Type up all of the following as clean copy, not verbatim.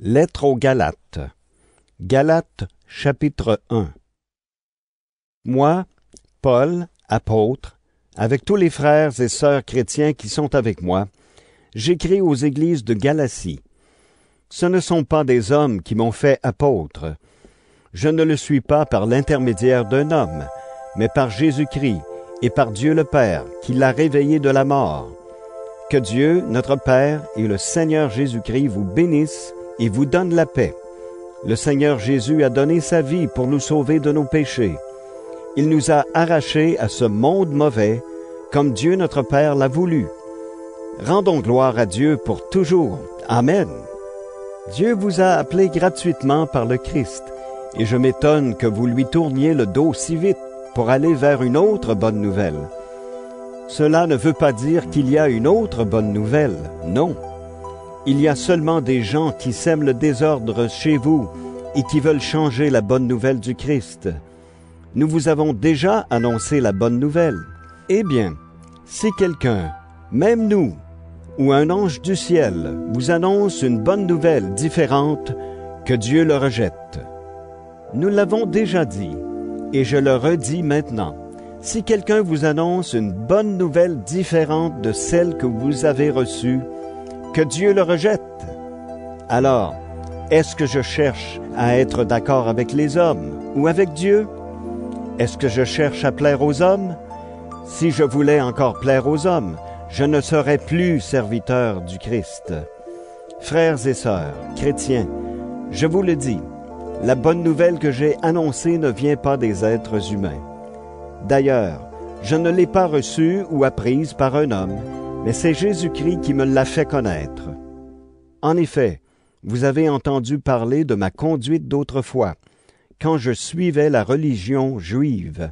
Lettre aux Galates. Galates, chapitre 1. Moi, Paul, apôtre, avec tous les frères et sœurs chrétiens qui sont avec moi, j'écris aux églises de Galatie. Ce ne sont pas des hommes qui m'ont fait apôtre. Je ne le suis pas par l'intermédiaire d'un homme, mais par Jésus-Christ et par Dieu le Père, qui l'a réveillé de la mort. Que Dieu, notre Père, et le Seigneur Jésus-Christ vous bénissent et vous donnent la paix. Le Seigneur Jésus a donné sa vie pour nous sauver de nos péchés. Il nous a arrachés à ce monde mauvais, comme Dieu notre Père l'a voulu. Rendons gloire à Dieu pour toujours. Amen. Dieu vous a appelé gratuitement par le Christ, et je m'étonne que vous lui tourniez le dos si vite pour aller vers une autre bonne nouvelle. Cela ne veut pas dire qu'il y a une autre bonne nouvelle, non. Il y a seulement des gens qui sèment le désordre chez vous et qui veulent changer la bonne nouvelle du Christ. Nous vous avons déjà annoncé la bonne nouvelle. Eh bien, si quelqu'un, même nous, ou un ange du ciel, vous annonce une bonne nouvelle différente, que Dieu le rejette. Nous l'avons déjà dit, et je le redis maintenant. Si quelqu'un vous annonce une bonne nouvelle différente de celle que vous avez reçue, que Dieu le rejette. Alors, est-ce que je cherche à être d'accord avec les hommes ou avec Dieu? Est-ce que je cherche à plaire aux hommes? Si je voulais encore plaire aux hommes, je ne serais plus serviteur du Christ. Frères et sœurs, chrétiens, je vous le dis, la bonne nouvelle que j'ai annoncée ne vient pas des êtres humains. D'ailleurs, je ne l'ai pas reçue ou apprise par un homme, mais c'est Jésus-Christ qui me l'a fait connaître. En effet, vous avez entendu parler de ma conduite d'autrefois, quand je suivais la religion juive.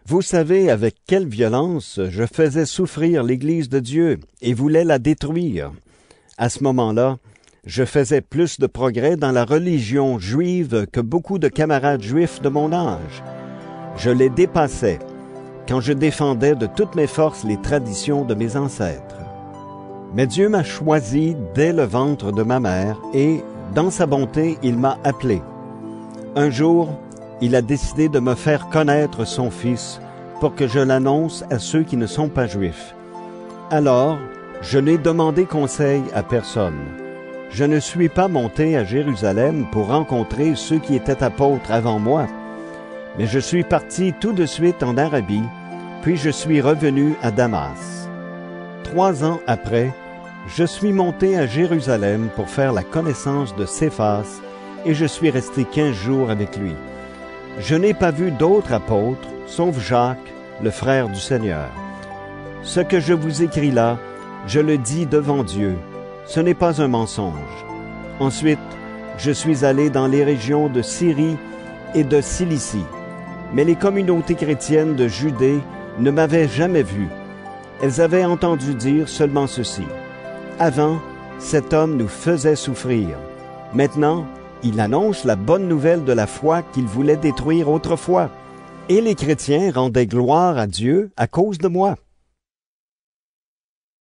Vous savez avec quelle violence je faisais souffrir l'Église de Dieu et voulais la détruire. À ce moment-là, je faisais plus de progrès dans la religion juive que beaucoup de camarades juifs de mon âge. Je les dépassais quand je défendais de toutes mes forces les traditions de mes ancêtres. Mais Dieu m'a choisi dès le ventre de ma mère et, dans sa bonté, il m'a appelé. Un jour, il a décidé de me faire connaître son Fils pour que je l'annonce à ceux qui ne sont pas juifs. Alors, je n'ai demandé conseil à personne. Je ne suis pas monté à Jérusalem pour rencontrer ceux qui étaient apôtres avant moi, mais je suis parti tout de suite en Arabie, puis je suis revenu à Damas. 3 ans après, je suis monté à Jérusalem pour faire la connaissance de Céphas, et je suis resté 15 jours avec lui. Je n'ai pas vu d'autres apôtres, sauf Jacques, le frère du Seigneur. Ce que je vous écris là, je le dis devant Dieu, ce n'est pas un mensonge. Ensuite, je suis allé dans les régions de Syrie et de Cilicie. Mais les communautés chrétiennes de Judée ne m'avaient jamais vu. Elles avaient entendu dire seulement ceci. Avant, cet homme nous faisait souffrir. Maintenant, il annonce la bonne nouvelle de la foi qu'il voulait détruire autrefois. Et les chrétiens rendaient gloire à Dieu à cause de moi.